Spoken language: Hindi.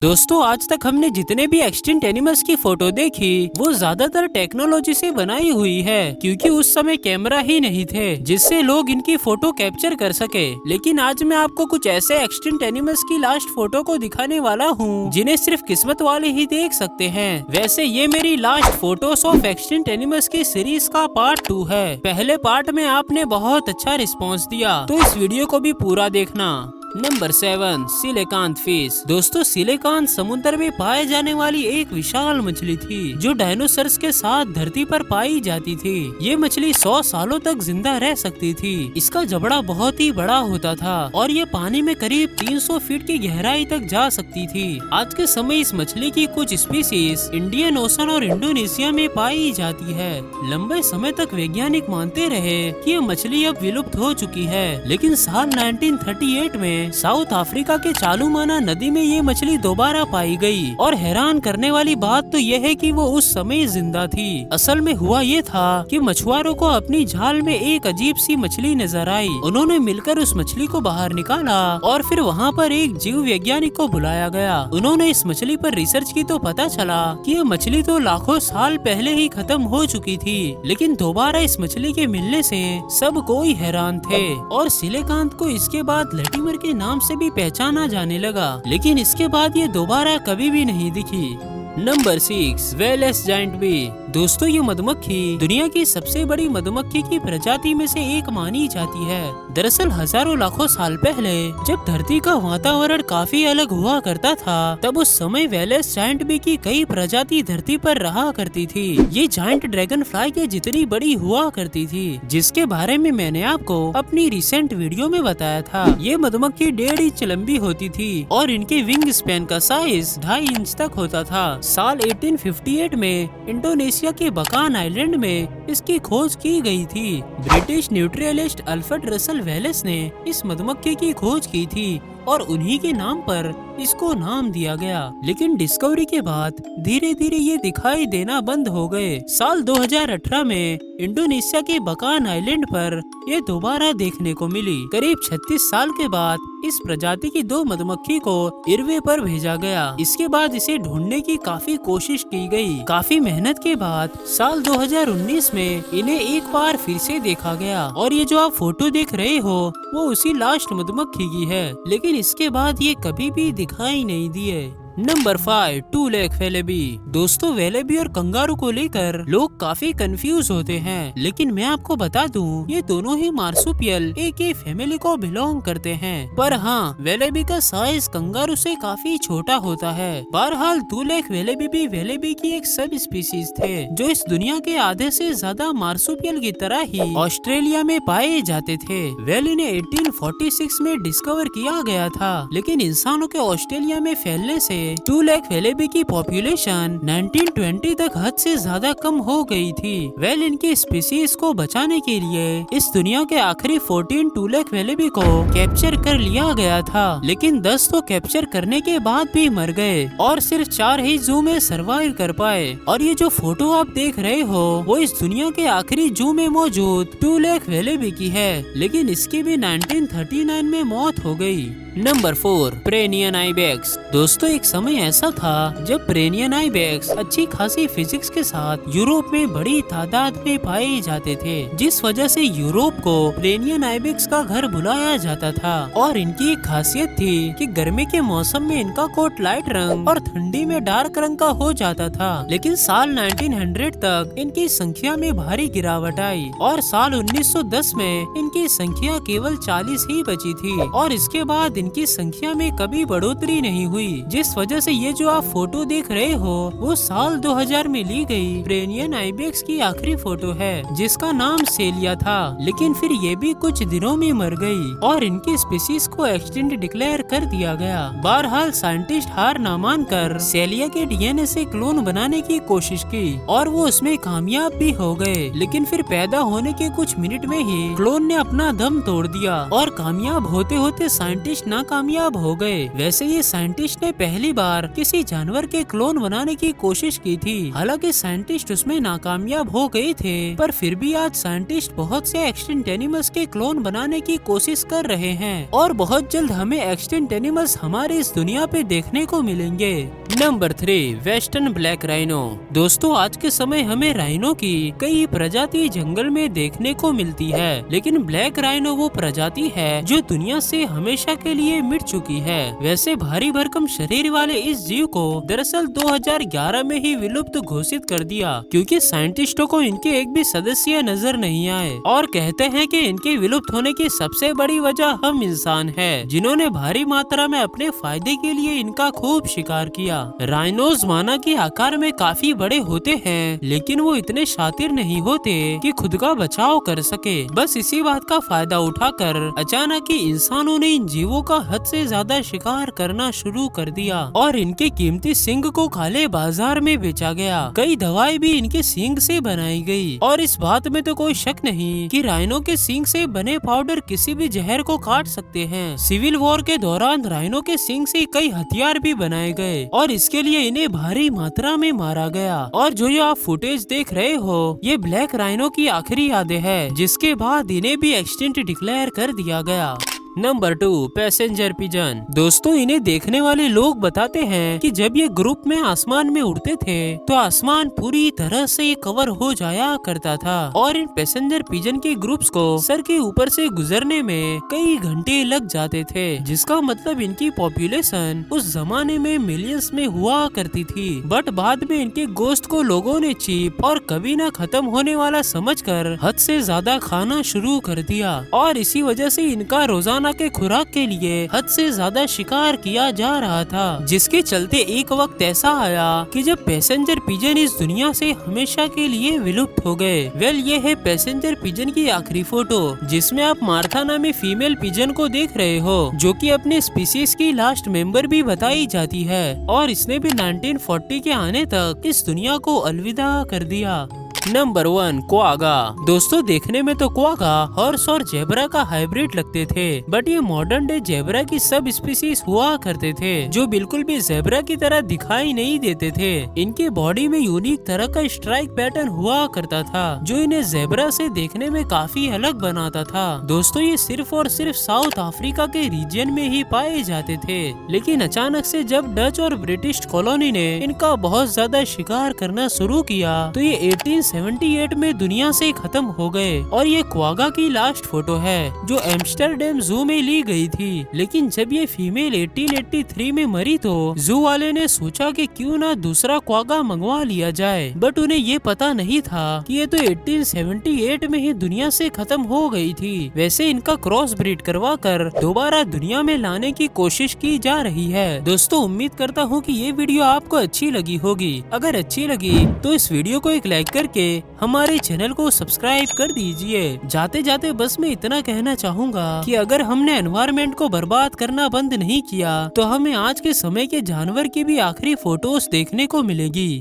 दोस्तों आज तक हमने जितने भी एक्सटिंक्ट एनिमल्स की फोटो देखी वो ज्यादातर टेक्नोलॉजी से बनाई हुई है, क्योंकि उस समय कैमरा ही नहीं थे जिससे लोग इनकी फोटो कैप्चर कर सके। लेकिन आज मैं आपको कुछ ऐसे एक्सटिंक्ट एनिमल्स की लास्ट फोटो को दिखाने वाला हूँ जिन्हें सिर्फ किस्मत वाले ही देख सकते हैं। वैसे ये मेरी last photos of extinct animals की सीरीज का पार्ट 2 है। पहले पार्ट में आपने बहुत अच्छा रिस्पॉन्स दिया, तो इस वीडियो को भी पूरा देखना। Number 7, coelacanth fish. दोस्तों सिलिकांत समुद्र में पाए जाने वाली एक विशाल मछली थी जो डायनासोर्स के साथ धरती पर पाई जाती थी। ये मछली 100 सालों तक जिंदा रह सकती थी। इसका जबड़ा बहुत ही बड़ा होता था और ये पानी में करीब 300 फीट की गहराई तक जा सकती थी। आज के समय इस मछली की कुछ स्पीसीज इंडियन ओशन और इंडोनेशिया में पाई जाती है। लंबे समय तक वैज्ञानिक मानते रहे कि ये मछली अब विलुप्त हो चुकी है, लेकिन साल 1938 में साउथ अफ्रीका के चालुमाना नदी में ये मछली दोबारा पाई गई। और हैरान करने वाली बात तो यह है कि वो उस समय जिंदा थी। असल में हुआ ये था कि मछुआरों को अपनी जाल में एक अजीब सी मछली नजर आई। उन्होंने मिलकर उस मछली को बाहर निकाला और फिर वहाँ पर एक जीव वैज्ञानिक को बुलाया गया। उन्होंने इस मछली पर रिसर्च की तो पता चला कि ये मछली तो लाखों साल पहले ही खत्म हो चुकी थी, लेकिन दोबारा इस मछली के मिलने से सब कोई हैरान थे। और सिलिकांत को इसके बाद लटीमर के नाम से भी पहचाना जाने लगा, लेकिन इसके बाद ये दोबारा कभी भी नहीं दिखी। नंबर 6, वेलेस जायंट बी। दोस्तों ये मधुमक्खी दुनिया की सबसे बड़ी मधुमक्खी की प्रजाति में से एक मानी जाती है। दरअसल हजारों लाखों साल पहले जब धरती का वातावरण काफी अलग हुआ करता था, तब उस समय वेलेस जायंट बी की कई प्रजाति धरती पर रहा करती थी। ये जायंट ड्रैगन फ्लाई के जितनी बड़ी हुआ करती थी, जिसके बारे में मैंने आपको अपनी रिसेंट वीडियो में बताया था। ये मधुमक्खी 1.5 इंच लंबी होती थी और इनके विंग स्पैन का साइज 2.5 इंच तक होता था। साल 1858 में इंडोनेशिया के बकान आइलैंड में इसकी खोज की गई थी। ब्रिटिश न्यूट्रियलिस्ट अल्फ्रेड रसल वेलेस ने इस मधुमक्खी की खोज की थी और उन्हीं के नाम पर इसको नाम दिया गया। लेकिन डिस्कवरी के बाद धीरे धीरे ये दिखाई देना बंद हो गए। साल 2018 में इंडोनेशिया के बकान आइलैंड पर ये दोबारा देखने को मिली। करीब 36 साल के बाद इस प्रजाति की 2 मधुमक्खी को इरवे पर भेजा गया। इसके बाद इसे ढूंढने की काफी कोशिश की गई। काफी मेहनत के बाद साल 2019 में इन्हें एक बार फिर से देखा गया और ये जो आप फोटो देख रहे हो वो उसी लास्ट मधुमक्खी की है, लेकिन इसके बाद ये कभी भी दिखाई नहीं दिए। Number 5, 2 leg wallaby. दोस्तों वेलेबी और कंगारू को लेकर लोग काफी कंफ्यूज होते हैं, लेकिन मैं आपको बता दूं ये दोनों ही मार्सुपियल एक ही फैमिली को बिलोंग करते हैं। पर हाँ, वेलेबी का साइज कंगारू से काफी छोटा होता है। बहरहाल 2 लेग वेलेबी भी वेलेबी की एक सब स्पीसीज थे जो इस दुनिया के आधे से ज्यादा मार्सुपियल की तरह ही ऑस्ट्रेलिया में पाए जाते थे। वेल इन्हें 1846 में डिस्कवर किया गया था, लेकिन इंसानों के ऑस्ट्रेलिया में फैलने से 2 लेग वेलेबी की पॉपुलेशन 1920 तक हद से ज्यादा कम हो गई थी। वेल इनकी स्पीसीज को बचाने के लिए इस दुनिया के आखिरी 14 2 लेग वेलेबी को कैप्चर कर लिया गया था, लेकिन 10 तो कैप्चर करने के बाद भी मर गए और सिर्फ 4 ही जू में सर्वाइव कर पाए। और ये जो फोटो आप देख रहे हो वो इस दुनिया के आखिरी जू में मौजूद 2 लेग वेलेबी की है, लेकिन इसकी भी 1939 में मौत हो गई। Number 4, Pyrenean ibex. दोस्तों एक समय ऐसा था जब प्रेनियन आइबेक्स अच्छी खासी फिजिक्स के साथ यूरोप में बड़ी तादाद में पाए जाते थे, जिस वजह से यूरोप को प्रेनियन आइबेक्स का घर बुलाया जाता था। और इनकी एक खासियत थी कि गर्मी के मौसम में इनका कोट लाइट रंग और ठंडी में डार्क रंग का हो जाता था। लेकिन साल 1900 तक इनकी संख्या में भारी गिरावट आई और साल 1910 में इनकी संख्या केवल 40 ही बची थी और इसके बाद इनकी संख्या में कभी बढ़ोतरी नहीं हुई, जिस वजह से ये जो आप फोटो देख रहे हो वो साल 2000 में ली गई प्रेनियन आइबेक्स की आखिरी फोटो है, जिसका नाम सेलिया था। लेकिन फिर ये भी कुछ दिनों में मर गई और इनकी स्पीसीज को एक्सटिंक्ट डिक्लेयर कर दिया गया। बहरहाल साइंटिस्ट हार ना मानकर सेलिया के डीएनए से क्लोन बनाने की कोशिश की और वो उसमें कामयाब भी हो गए, लेकिन फिर पैदा होने के कुछ मिनट में ही क्लोन ने अपना दम तोड़ दिया और कामयाब होते होते साइंटिस्ट नाकामयाब हो गए। वैसे ये साइंटिस्ट ने पहली बार किसी जानवर के क्लोन बनाने की कोशिश की थी। हालांकि साइंटिस्ट उसमें नाकामयाब हो गए थे, पर फिर भी आज साइंटिस्ट बहुत से एक्सटिंक्ट एनिमल्स के क्लोन बनाने की कोशिश कर रहे हैं और बहुत जल्द हमें एक्सटिंक्ट एनिमल्स हमारे इस दुनिया पे देखने को मिलेंगे। Number 3, western black rhino. दोस्तों, आज के समय हमें राइनो की कई प्रजाति जंगल में देखने को मिलती है, लेकिन ब्लैक राइनो वो प्रजाति है जो दुनिया से हमेशा के लिए मिट चुकी है। वैसे भारी भरकम शरीर वाले इस जीव को दरअसल 2011 में ही विलुप्त घोषित कर दिया, क्योंकि साइंटिस्टों को इनके एक भी सदस्य नजर नहीं आए और कहते हैं कि इनके विलुप्त होने की सबसे बड़ी वजह हम इंसान हैं, जिन्होंने भारी मात्रा में अपने फायदे के लिए इनका खूब शिकार किया। राइनोज माना कि आकार में काफी बड़े होते हैं, लेकिन वो इतने शातिर नहीं होते कि खुद का बचाव कर सके। बस इसी बात का फायदा उठाकर अचानक ही इंसानों ने इन जीवों का हद से ज्यादा शिकार करना शुरू कर दिया और इनके कीमती सींग को काले बाजार में बेचा गया। कई दवाई भी इनके सींग से बनाई गई और इस बात में तो कोई शक नहीं कि राइनो के सींग से बने पाउडर किसी भी जहर को काट सकते हैं। सिविल वॉर के दौरान राइनो के सींग से कई हथियार भी बनाए गए और इसके लिए इन्हें भारी मात्रा में मारा गया। और जो ये आप फुटेज देख रहे हो, ये ब्लैक राइनो की आखिरी यादें हैं, जिसके बाद इन्हें भी एक्सटिंक्ट डिक्लेयर कर दिया गया। Number 2, passenger pigeon. दोस्तों, इन्हें देखने वाले लोग बताते हैं कि जब ये ग्रुप में आसमान में उड़ते थे तो आसमान पूरी तरह से कवर हो जाया करता था और इन पैसेंजर पिजन के ग्रुप्स को सर के ऊपर से गुजरने में कई घंटे लग जाते थे, जिसका मतलब इनकी पॉपुलेशन उस जमाने में मिलियंस में हुआ करती थी। बट बाद में इनके गोश्त को लोगों ने चीप और कभी न खत्म होने वाला समझकर हद से ज्यादा खाना शुरू कर दिया और इसी वजह से इनका रोजाना के खुराक के लिए हद से ज्यादा शिकार किया जा रहा था, जिसके चलते एक वक्त ऐसा आया कि जब पैसेंजर पिजन इस दुनिया से हमेशा के लिए विलुप्त हो गए। ये है पैसेंजर पिजन की आखिरी फोटो, जिसमें आप मार्था नामी फीमेल पिजन को देख रहे हो, जो कि अपने स्पीसीज की लास्ट मेंबर भी बताई जाती है और इसने भी 1940 के आने तक इस दुनिया को अलविदा कर दिया। Number 1, quagga. दोस्तों, देखने में तो क्वागा हॉर्स और जेब्रा का हाइब्रिड लगते थे, बट ये मॉडर्न डे जेब्रा की सब स्पीसीज हुआ करते थे, जो बिल्कुल भी जेब्रा की तरह दिखाई नहीं देते थे। इनके बॉडी में यूनिक तरह का स्ट्राइक पैटर्न हुआ करता था, जो इन्हें जेब्रा से देखने में काफी अलग बनाता था। दोस्तों, ये सिर्फ और सिर्फ साउथ अफ्रीका के रीजन में ही पाए जाते थे, लेकिन अचानक से जब डच और ब्रिटिश कॉलोनी ने इनका बहुत ज्यादा शिकार करना शुरू किया तो ये 1878 में दुनिया से खत्म हो गए। और ये क्वागा की लास्ट फोटो है, जो एम्स्टर्डम जू में ली गई थी। लेकिन जब ये फीमेल 1883 में मरी तो जू वाले ने सोचा कि क्यों ना दूसरा क्वागा मंगवा लिया जाए, बट उन्हें ये पता नहीं था कि ये तो 1878 में ही दुनिया से खत्म हो गई थी। वैसे इनका क्रॉस ब्रीड करवा कर दोबारा दुनिया में लाने की कोशिश की जा रही है। दोस्तों, उम्मीद करता हूँ कि ये वीडियो आपको अच्छी लगी होगी। अगर अच्छी लगी तो इस वीडियो को एक लाइक करके हमारे चैनल को सब्सक्राइब कर दीजिए। जाते जाते बस मैं इतना कहना चाहूँगा कि अगर हमने एनवायरनमेंट को बर्बाद करना बंद नहीं किया तो हमें आज के समय के जानवर की भी आखिरी फोटोज देखने को मिलेगी।